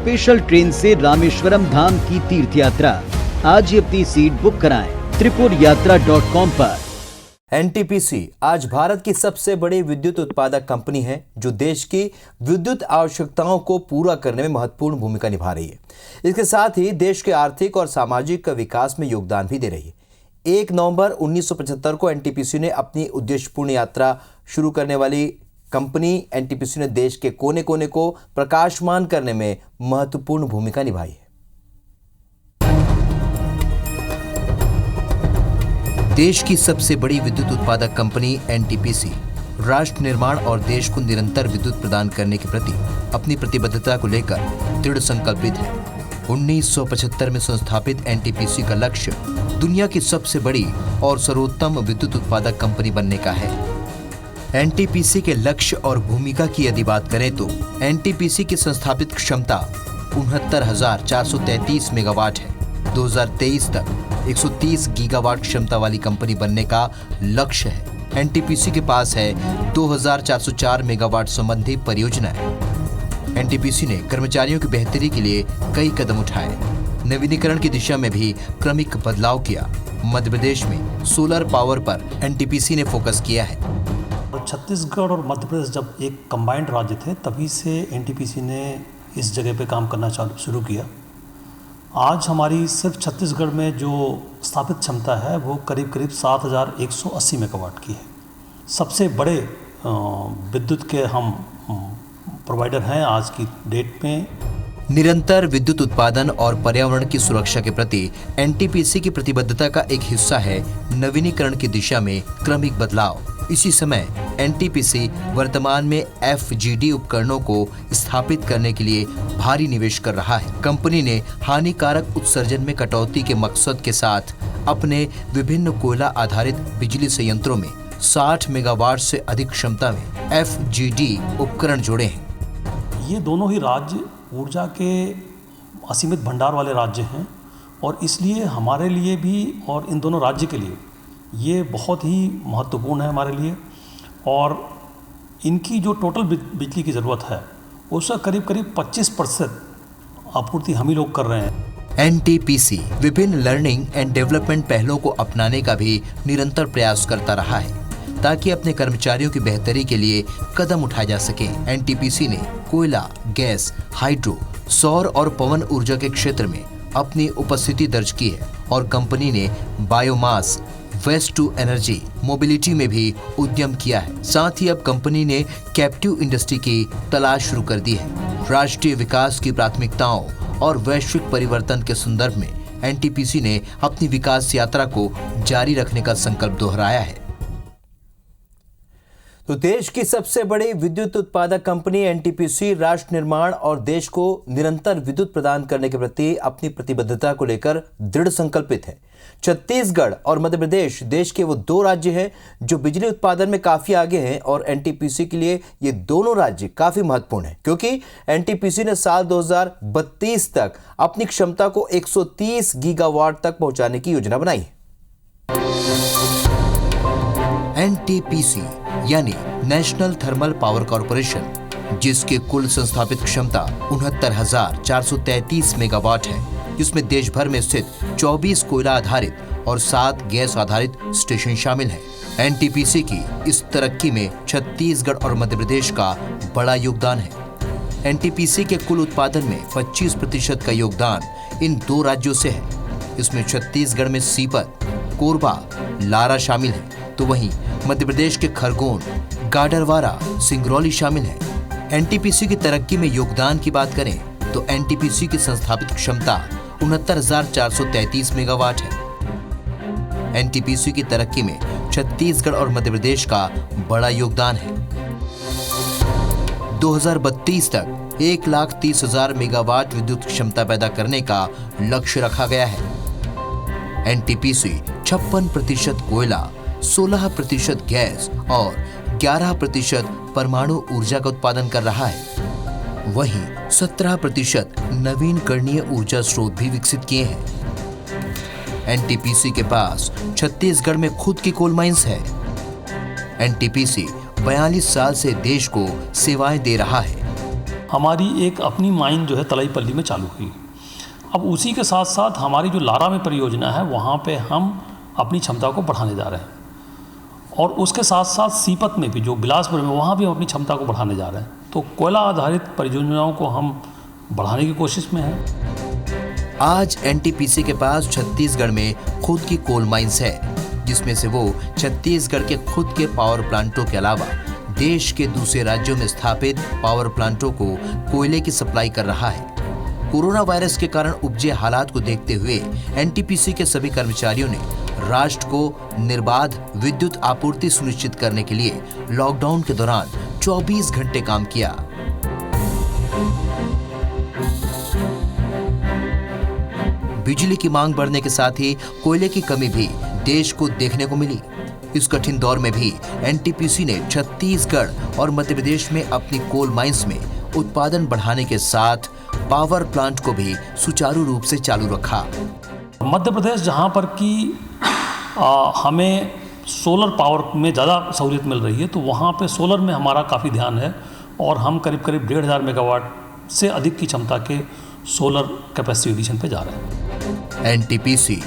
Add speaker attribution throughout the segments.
Speaker 1: Special train से रामेश्वरम धाम की तीर्थ यात्रा। आज ही अपनी सीट बुक कराएं tripurayatra.com पर।
Speaker 2: एनटीपीसी आज भारत की सबसे बड़ी विद्युत उत्पादक कंपनी है जो देश की विद्युत आवश्यकताओं को पूरा करने में महत्वपूर्ण भूमिका निभा रही है। इसके साथ ही देश के आर्थिक और सामाजिक विकास में योगदान भी दे रही है। 1 नवंबर 1975 को एनटीपीसी ने अपनी उद्देश्यपूर्ण यात्रा शुरू करने वाली कंपनी एनटीपीसी ने देश के कोने कोने को प्रकाशमान करने में महत्वपूर्ण भूमिका निभाई है। देश की सबसे बड़ी विद्युत उत्पादक कंपनी एनटीपीसी राष्ट्र निर्माण और देश को निरंतर विद्युत प्रदान करने के प्रति अपनी प्रतिबद्धता को लेकर दृढ़ संकल्पित है। 1975 में संस्थापित एनटीपीसी का लक्ष्य दुनिया की सबसे बड़ी और सर्वोत्तम विद्युत उत्पादक कंपनी बनने का है। एनटीपीसी के लक्ष्य और भूमिका की यदि बात करें तो एनटीपीसी की संस्थापित क्षमता 69,433 मेगावाट है। 2023 तक 130 गीगावाट क्षमता वाली कंपनी बनने का लक्ष्य है। एनटीपीसी के पास है 2,404 मेगावाट संबंधी परियोजनाएं। एनटीपीसी ने कर्मचारियों की बेहतरी के लिए कई कदम उठाए, नवीनीकरण की दिशा में भी क्रमिक बदलाव किया। मध्य प्रदेश में सोलर पावर पर एनटीपीसी ने फोकस किया है।
Speaker 3: छत्तीसगढ़ और मध्य प्रदेश जब एक कंबाइंड राज्य थे तभी से एनटीपीसी ने इस जगह पे काम करना शुरू किया। आज हमारी सिर्फ छत्तीसगढ़ में जो स्थापित क्षमता है वो करीब 7,180 मेगावाट की है। सबसे बड़े विद्युत के हम प्रोवाइडर हैं आज की डेट में।
Speaker 2: निरंतर विद्युत उत्पादन और पर्यावरण की सुरक्षा के प्रति एनटीपीसी की प्रतिबद्धता का एक हिस्सा है नवीनीकरण की दिशा में क्रमिक बदलाव। इसी समय एनटीपीसी वर्तमान में एफजीडी उपकरणों को स्थापित करने के लिए भारी निवेश कर रहा है। कंपनी ने हानिकारक उत्सर्जन में कटौती के मकसद के साथ अपने विभिन्न कोयला आधारित बिजली संयंत्रों में 60 मेगावाट से अधिक क्षमता में एफजीडी उपकरण जोड़े हैं।
Speaker 3: ये दोनों ही राज्य ऊर्जा के असीमित भंडार वाले राज्य हैं और इसलिए हमारे लिए भी और इन दोनों राज्य के लिए ये बहुत ही महत्वपूर्ण है हमारे लिए। और इनकी जो टोटल बिजली की ज़रूरत है उसका करीब 25% आपूर्ति हम ही लोग कर रहे हैं।
Speaker 2: एनटीपीसी विभिन्न लर्निंग एंड डेवलपमेंट पहलों को अपनाने का भी निरंतर प्रयास करता रहा है ताकि अपने कर्मचारियों की बेहतरी के लिए कदम उठाए जा सके। एनटीपीसी ने कोयला, गैस, हाइड्रो, सौर और पवन ऊर्जा के क्षेत्र में अपनी उपस्थिति दर्ज की है और कंपनी ने biomass, waste to energy, mobility में भी उद्यम किया है। साथ ही अब कंपनी ने कैप्टिव इंडस्ट्री की तलाश शुरू कर दी है। राष्ट्रीय विकास की प्राथमिकताओं और वैश्विक परिवर्तन के संदर्भ में एनटीपीसी ने अपनी विकास यात्रा को जारी रखने का संकल्प दोहराया है। तो देश की सबसे बड़ी विद्युत उत्पादक कंपनी एनटीपीसी राष्ट्र निर्माण और देश को निरंतर विद्युत प्रदान करने के प्रति अपनी प्रतिबद्धता को लेकर दृढ़ संकल्पित है। छत्तीसगढ़ और मध्य प्रदेश देश के वो 2 राज्य हैं जो बिजली उत्पादन में काफी आगे हैं और एनटीपीसी के लिए ये दोनों राज्य काफी महत्वपूर्ण हैं क्योंकि एनटीपीसी ने साल 2032 तक अपनी क्षमता को 130 गीगावाट तक पहुंचाने की योजना बनाई है। एनटीपीसी यानी नेशनल थर्मल पावर कॉर्पोरेशन, जिसकी कुल संस्थापित क्षमता 69,433 मेगावाट है, जिसमें देश भर में स्थित 24 कोयला आधारित और 7 गैस आधारित स्टेशन शामिल हैं। एनटीपीसी की इस तरक्की में छत्तीसगढ़ और मध्य प्रदेश का बड़ा योगदान है। एनटीपीसी के कुल उत्पादन में 25% का योगदान इन 2 राज्यों से है। इसमें छत्तीसगढ़ में सीपत, कोरबा, लारा शामिल है तो वहीं मध्य प्रदेश के खरगोन, गाडरवारा, सिंगरौली शामिल है। एनटीपीसी की तरक्की में योगदान की बात करें तो एनटीपीसी की संस्थापित क्षमता 69,433 मेगावाट है। एनटीपीसी की तरक्की में छत्तीसगढ़ और मध्य प्रदेश का बड़ा योगदान है। 2032 तक 1,30,000 मेगावाट विद्युत क्षमता पैदा करने का लक्ष्य रखा गया है। एनटीपीसी 56% कोयला, 16% गैस और 11% परमाणु ऊर्जा का उत्पादन कर रहा है। वहीं 17% नवीनकरणीय ऊर्जा स्रोत भी विकसित किए हैं। एनटीपीसी के पास छत्तीसगढ़ में खुद की कोल माइंस है। एनटीपीसी 42 साल से देश को सेवाएं दे रहा है।
Speaker 3: हमारी एक अपनी माइन जो है तलाईपल्ली में चालू हुई। अब उसी के साथ साथ हमारी जो लारा में परियोजना है वहाँ पे हम अपनी क्षमता को बढ़ाने जा रहे हैं, और उसके साथ साथ सीपत में भी जो बिलासपुर में, वहाँ भी हम अपनी क्षमता को बढ़ाने जा रहे हैं। तो कोयला आधारित परियोजनाओं को हम बढ़ाने की कोशिश में हैं।
Speaker 2: आज एनटीपीसी के पास छत्तीसगढ़ में खुद की कोल माइंस है, जिसमें से वो छत्तीसगढ़ के खुद के पावर प्लांटों के अलावा देश के दूसरे राज्यों में स्थापित पावर प्लांटों को कोयले की सप्लाई कर रहा है। कोरोना वायरस के कारण उपजे हालात को देखते हुए एनटीपीसी के सभी कर्मचारियों ने राष्ट्र को निर्बाध विद्युत आपूर्ति सुनिश्चित करने के लिए लॉकडाउन के दौरान 24 घंटे काम किया। बिजली की मांग बढ़ने के साथ ही कोयले की कमी भी देश को देखने को मिली। इस कठिन दौर में भी एनटीपीसी ने छत्तीसगढ़ और मध्य प्रदेश में अपनी कोल माइंस में उत्पादन बढ़ाने के साथ पावर प्लांट को भी सुचारू रूप से चालू रखा।
Speaker 3: मध्य प्रदेश जहाँ पर कि हमें सोलर पावर में ज़्यादा सहूलियत मिल रही है, तो वहाँ पे सोलर में हमारा काफ़ी ध्यान है, और हम करीब 1,500 मेगावाट से अधिक की क्षमता के सोलर कैपेसिटी एडिशन पे जा रहे हैं।
Speaker 2: एनटीपीसी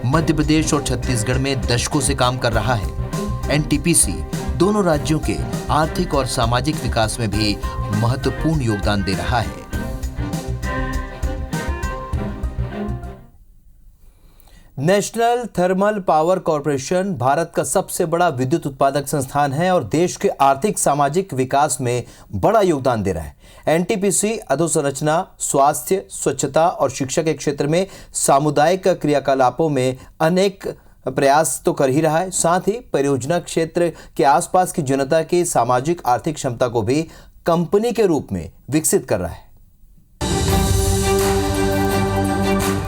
Speaker 2: मध्य प्रदेश और छत्तीसगढ़ में दशकों से काम कर रहा है। एनटीपीसी दोनों राज्यों के आर्थिक और सामाजिक विकास में भी महत्वपूर्ण योगदान दे रहा है। National thermal power corporation Bharat का सबसे बड़ा विद्युत उत्पादक संस्थान है और देश के आर्थिक सामाजिक विकास में बड़ा योगदान दे रहा है। एनटीपीसी अधोसंरचना, स्वास्थ्य, स्वच्छता और शिक्षा के क्षेत्र में सामुदायिक क्रियाकलापों में अनेक प्रयास तो कर ही रहा है, साथ ही परियोजना क्षेत्र के आसपास की जनता की सामाजिक आर्थिक क्षमता को भी कंपनी के रूप में विकसित कर रहा है।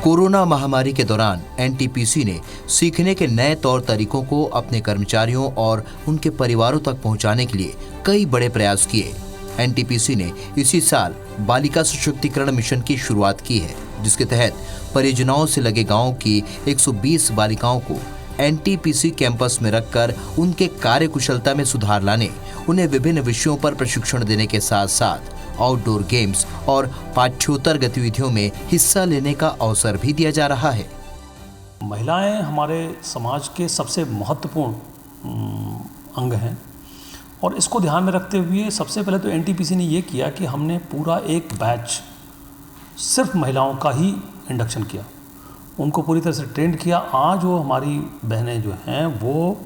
Speaker 2: कोरोना महामारी के दौरान एनटीपीसी ने सीखने के नए तौर तरीकों को अपने कर्मचारियों और उनके परिवारों तक पहुंचाने के लिए कई बड़े प्रयास किए। एनटीपीसी ने इसी साल बालिका सशक्तिकरण मिशन की शुरुआत की है, जिसके तहत परियोजनाओं से लगे गांवों की 120 बालिकाओं को एनटीपीसी कैंपस में रखकर उनके कार्यकुशलता में सुधार लाने, उन्हें विभिन्न विषयों पर प्रशिक्षण देने के साथ साथ आउटडोर गेम्स और पाठ्येतर गतिविधियों में हिस्सा लेने का अवसर भी दिया जा रहा है।
Speaker 3: महिलाएं हमारे समाज के सबसे महत्वपूर्ण अंग हैं, और इसको ध्यान में रखते हुए सबसे पहले तो एनटीपीसी ने ये किया कि हमने पूरा एक बैच सिर्फ महिलाओं का ही इंडक्शन किया, उनको पूरी तरह से ट्रेंड किया। आज वो हमारी बहनें जो हैं वो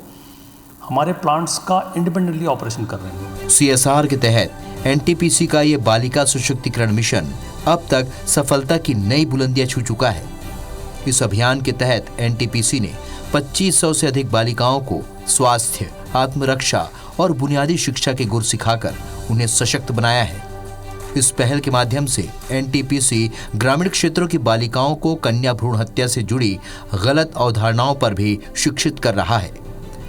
Speaker 3: हमारे प्लांट्स का इंडिपेंडेंटली ऑपरेशन कर रही हैं।
Speaker 2: सीएसआर के तहत एनटीपीसी का ये बालिका सशक्तिकरण मिशन अब तक सफलता की नई बुलंदियां छू चुका है। इस अभियान के तहत एनटीपीसी ने 2500 से अधिक बालिकाओं को स्वास्थ्य, आत्मरक्षा और बुनियादी शिक्षा के गुर सिखाकर उन्हें सशक्त बनाया है। इस पहल के माध्यम से एनटीपीसी ग्रामीण क्षेत्रों की बालिकाओं को कन्या भ्रूण हत्या से जुड़ी गलत अवधारणाओं पर भी शिक्षित कर रहा है।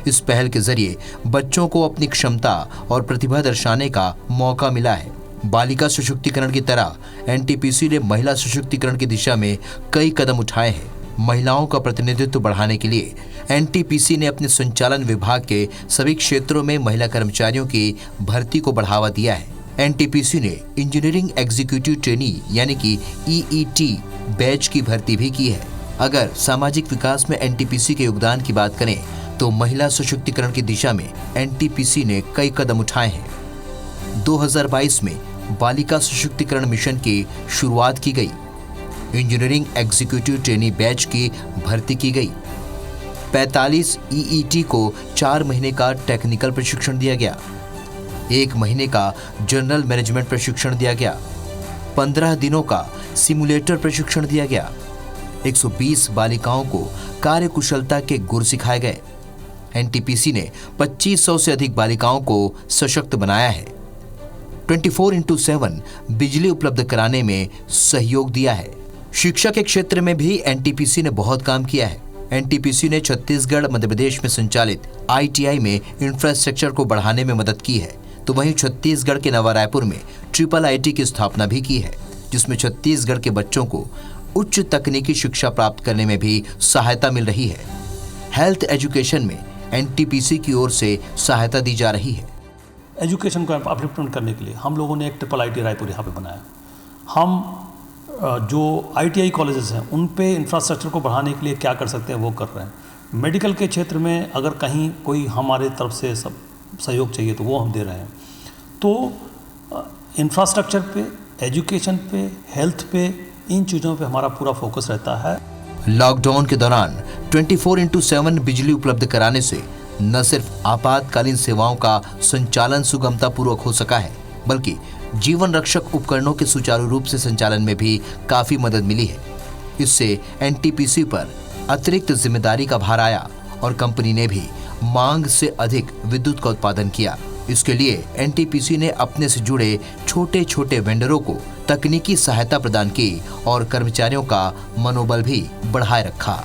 Speaker 2: इस पहल के जरिए बच्चों को अपनी क्षमता और प्रतिभा दर्शाने का मौका मिला है। बालिका सशक्तिकरण की तरह एनटीपीसी ने महिला सशक्तिकरण की दिशा में कई कदम उठाए हैं। महिलाओं का प्रतिनिधित्व बढ़ाने के लिए एनटीपीसी ने अपने संचालन विभाग के सभी क्षेत्रों में महिला कर्मचारियों की भर्ती को बढ़ावा दिया है। एनटीपीसी ने इंजीनियरिंग एग्जीक्यूटिव ट्रेनी यानी कि ईईटी बैच की भर्ती भी की है। अगर सामाजिक विकास में एनटीपीसी के योगदान की बात करें तो महिला सशक्तिकरण की दिशा में एनटीपीसी ने कई कदम उठाए हैं। 2022 में बालिका सशक्तिकरण मिशन की शुरुआत की गई। इंजीनियरिंग एग्जीक्यूटिव ट्रेनी बैच की भर्ती की गई। 45 ईईटी को 4 महीने का टेक्निकल प्रशिक्षण दिया गया। 1 महीने का जनरल मैनेजमेंट प्रशिक्षण दिया गया। 15 दिनों का सिमुलेटर प्रशिक्षण दिया गया। 120 बालिकाओं को कार्यकुशलता के गुर सिखाए गए। एनटीपीसी ने 2500 से अधिक बालिकाओं को सशक्त बनाया है। 24/7 बिजली उपलब्ध कराने में सहयोग दिया है। शिक्षा के क्षेत्र में भी एनटीपीसी ने बहुत काम किया है। एनटीपीसी ने छत्तीसगढ़, मध्य प्रदेश में संचालित आईटीआई में इंफ्रास्ट्रक्चर को बढ़ाने में मदद की है, तो वहीं छत्तीसगढ़ के नवा रायपुर में IIIT की स्थापना भी की है, जिसमें छत्तीसगढ़ के बच्चों को उच्च तकनीकी शिक्षा प्राप्त करने में भी सहायता मिल रही है। हेल्थ एजुकेशन में एनटीपीसी की ओर से सहायता दी जा रही है।
Speaker 3: एजुकेशन को अपलिफ्टमेंट करने के लिए हम लोगों ने एक IIIT रायपुर यहाँ पे बनाया। हम जो ITI कॉलेजेस हैं उन पे इंफ्रास्ट्रक्चर को बढ़ाने के लिए क्या कर सकते हैं वो कर रहे हैं। मेडिकल के क्षेत्र में अगर कहीं कोई हमारे तरफ से सहयोग चाहिए तो वो हम दे रहे हैं। तो इंफ्रास्ट्रक्चर पे, एजुकेशन पे, हेल्थ पे, इन चीज़ों पे हमारा पूरा फोकस रहता है।
Speaker 2: लॉकडाउन के दौरान 24/7 बिजली उपलब्ध कराने से न सिर्फ आपातकालीन सेवाओं का संचालन सुगमता पूर्वक हो सका है, बल्कि जीवन रक्षक उपकरणों के सुचारू रूप से संचालन में भी काफी मदद मिली है। इससे एनटीपीसी पर अतिरिक्त जिम्मेदारी का भार आया और कंपनी ने भी मांग से अधिक विद्युत का उत्पादन किया। इसके लिए एनटीपीसी ने अपने से जुड़े छोटे छोटे वेंडरों को तकनीकी सहायता प्रदान की और कर्मचारियों का मनोबल भी बढ़ाए रखा।